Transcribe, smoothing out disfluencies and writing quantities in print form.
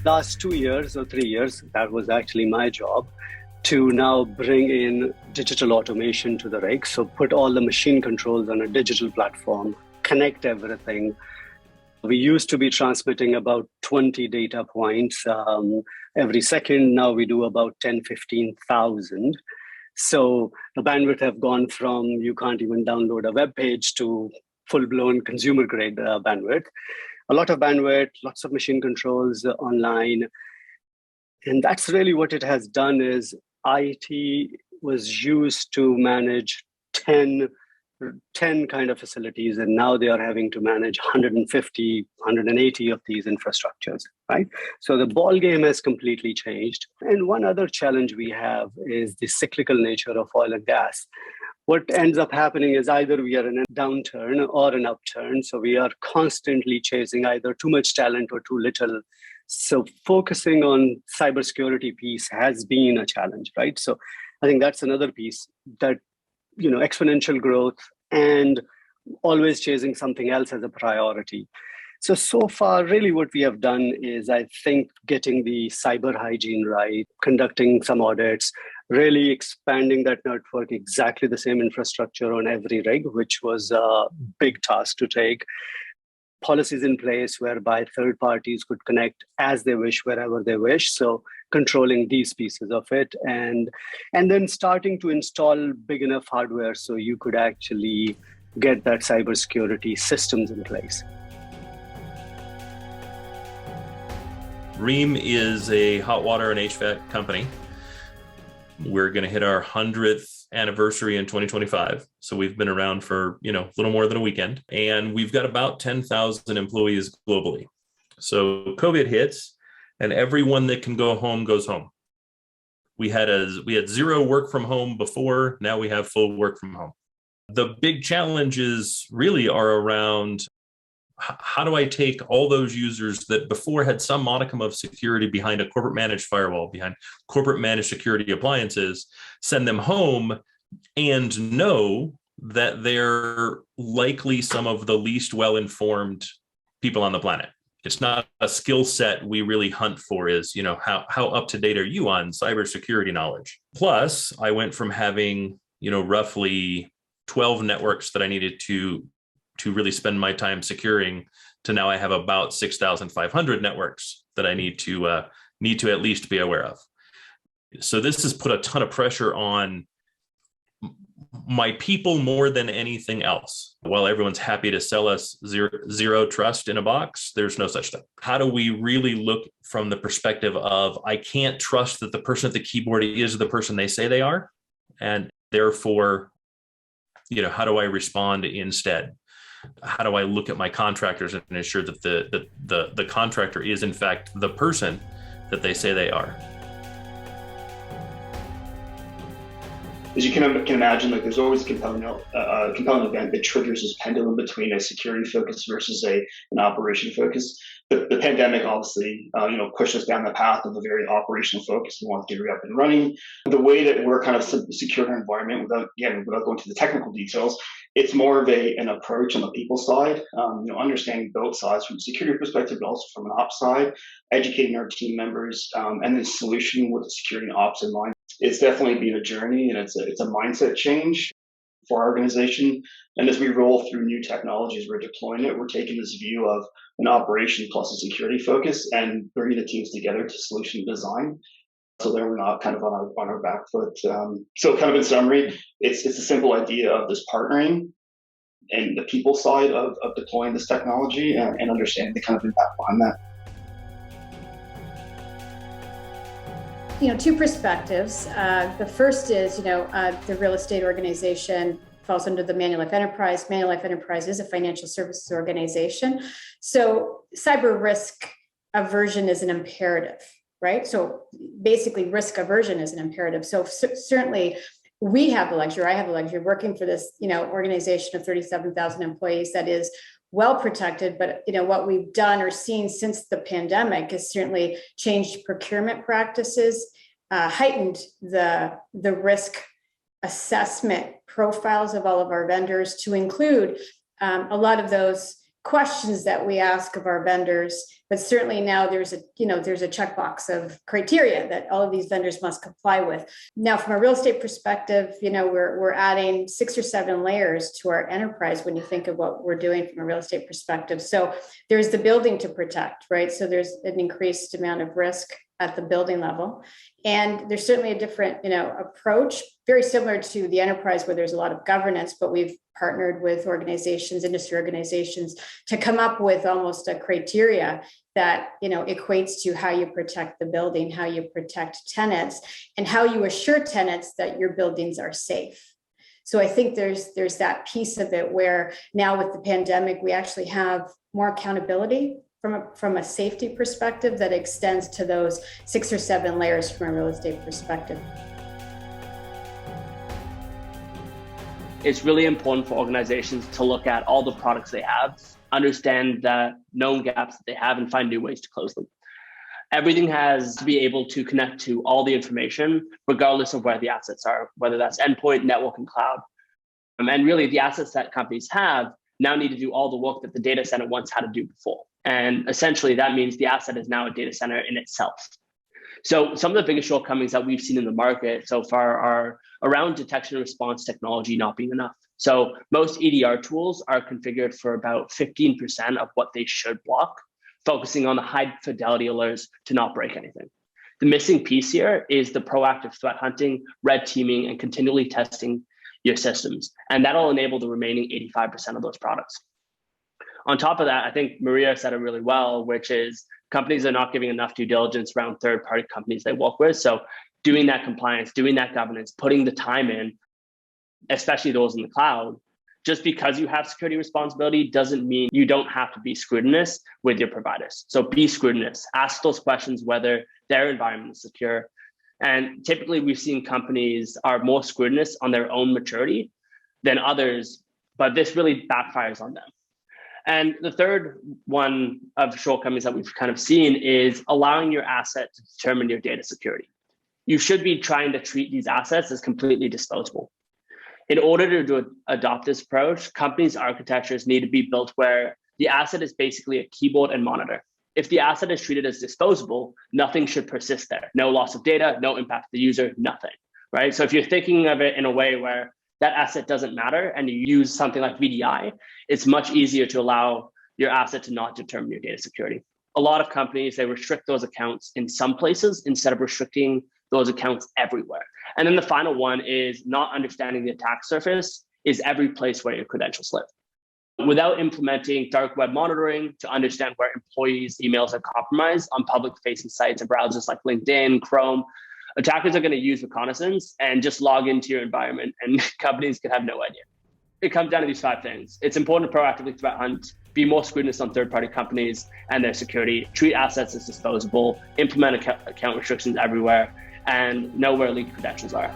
last 2 years or 3 years, that was actually my job, to now bring in digital automation to the rig. So put all the machine controls on a digital platform, connect everything. We used to be transmitting about 20 data points every second. Now we do about 10, 15,000. So the bandwidth have gone from you can't even download a web page to full-blown consumer-grade bandwidth. A lot of bandwidth, lots of machine controls online. And that's really what it has done is IT was used to manage 10 kind of facilities, and now they are having to manage 150, 180 of these infrastructures, right? So the ball game has completely changed. And one other challenge we have is the cyclical nature of oil and gas. What ends up happening is either we are in a downturn or an upturn. So we are constantly chasing either too much talent or too little. So focusing on cybersecurity piece has been a challenge, right? So I think that's another piece that, exponential growth and always chasing something else as a priority. So far, really what we have done is, I think, getting the cyber hygiene right, conducting some audits, really expanding that network, exactly the same infrastructure on every rig, which was a big task to take. Policies in place whereby third parties could connect as they wish, wherever they wish. So controlling these pieces of it, and then starting to install big enough hardware so you could actually get that cybersecurity systems in place. Rheem is a hot water and HVAC company. We're going to hit our 100th anniversary in 2025. So we've been around for, a little more than a weekend, and we've got about 10,000 employees globally. So COVID hits and everyone that can go home goes home. We had zero work from home before. Now we have full work from home. The big challenges really are around how do I take all those users that before had some modicum of security behind a corporate managed firewall, behind corporate managed security appliances, send them home and know that they're likely some of the least well-informed people on the planet. It's not a skill set we really hunt for is, how up to date are you on cybersecurity knowledge? Plus, I went from having, roughly 12 networks that I needed to really spend my time securing to now I have about 6,500 networks that I need to at least be aware of. So this has put a ton of pressure on my people more than anything else. While everyone's happy to sell us zero trust in a box, there's no such thing. How do we really look from the perspective of, I can't trust that the person at the keyboard is the person they say they are, and therefore, how do I respond instead? How do I look at my contractors and ensure that the contractor is in fact the person that they say they are? As you can imagine, there's always a compelling event that triggers this pendulum between a security focus versus an operation focus. The pandemic obviously, pushed us down the path of a very operational focus. We want to get up and running. The way that we're kind of securing our environment, without going to the technical details, it's more of an approach on the people side. Understanding both sides from a security perspective, but also from an ops side, educating our team members, and the solution with the security and ops in mind. It's definitely been a journey, and it's a mindset change for our organization. And as we roll through new technologies, we're deploying it. We're taking this view of an operation plus a security focus and bringing the teams together to solution design, so that we're not kind of on our back foot. So kind of in summary, it's a simple idea of this partnering and the people side of deploying this technology and understanding the kind of impact behind that. Two perspectives. The first is, the real estate organization falls under the Manulife Enterprise. Manulife Enterprise is a financial services organization. So cyber risk aversion is an imperative, right? So basically risk aversion is an imperative. So certainly we have the luxury, I have the luxury of working for this, organization of 37,000 employees that is well protected. But what we've done or seen since the pandemic has certainly changed procurement practices, heightened the risk assessment profiles of all of our vendors to include a lot of those questions that we ask of our vendors, but certainly now there's a checkbox of criteria that all of these vendors must comply with. Now, from a real estate perspective, we're adding 6 or 7 layers to our enterprise when you think of what we're doing from a real estate perspective. So there's the building to protect, right? So there's an increased amount of risk at the building level. And there's certainly a different, approach, very similar to the enterprise where there's a lot of governance, but we've partnered with organizations, industry organizations, to come up with almost a criteria that, equates to how you protect the building, how you protect tenants, and how you assure tenants that your buildings are safe. So I think there's that piece of it where now with the pandemic, we actually have more accountability from a safety perspective that extends to those 6 or 7 layers from a real estate perspective. It's really important for organizations to look at all the products they have, understand the known gaps that they have, and find new ways to close them. Everything has to be able to connect to all the information, regardless of where the assets are, whether that's endpoint, network, and cloud. And really, the assets that companies have now need to do all the work that the data center once had to do before. And essentially, that means the asset is now a data center in itself. So some of the biggest shortcomings that we've seen in the market so far are around detection and response technology not being enough. So most EDR tools are configured for about 15% of what they should block, focusing on the high fidelity alerts to not break anything. The missing piece here is the proactive threat hunting, red teaming, and continually testing your systems. And that'll enable the remaining 85% of those products. On top of that, I think Maria said it really well, which is companies are not giving enough due diligence around third-party companies they work with. So doing that compliance, doing that governance, putting the time in, especially those in the cloud, just because you have security responsibility doesn't mean you don't have to be scrutinous with your providers. So be scrutinous, ask those questions whether their environment is secure. And typically we've seen companies are more scrutinous on their own maturity than others, but this really backfires on them. And the third one of shortcomings that we've kind of seen is allowing your asset to determine your data security. You should be trying to treat these assets as completely disposable. In order to adopt this approach, companies' architectures need to be built where the asset is basically a keyboard and monitor. If the asset is treated as disposable, nothing should persist there. No loss of data, no impact to the user, nothing, right? So if you're thinking of it in a way where that asset doesn't matter and you use something like VDI, it's much easier to allow your asset to not determine your data security. A lot of companies, they restrict those accounts in some places instead of restricting those accounts everywhere. And then the final one is not understanding the attack surface is every place where your credentials live. Without implementing dark web monitoring to understand where employees' emails are compromised on public-facing sites and browsers like LinkedIn, Chrome, attackers are going to use reconnaissance and just log into your environment, and companies can have no idea. It comes down to these 5 things. It's important to proactively threat hunt, be more scrutinous on third-party companies and their security, treat assets as disposable, implement account restrictions everywhere, and know where leaked credentials are.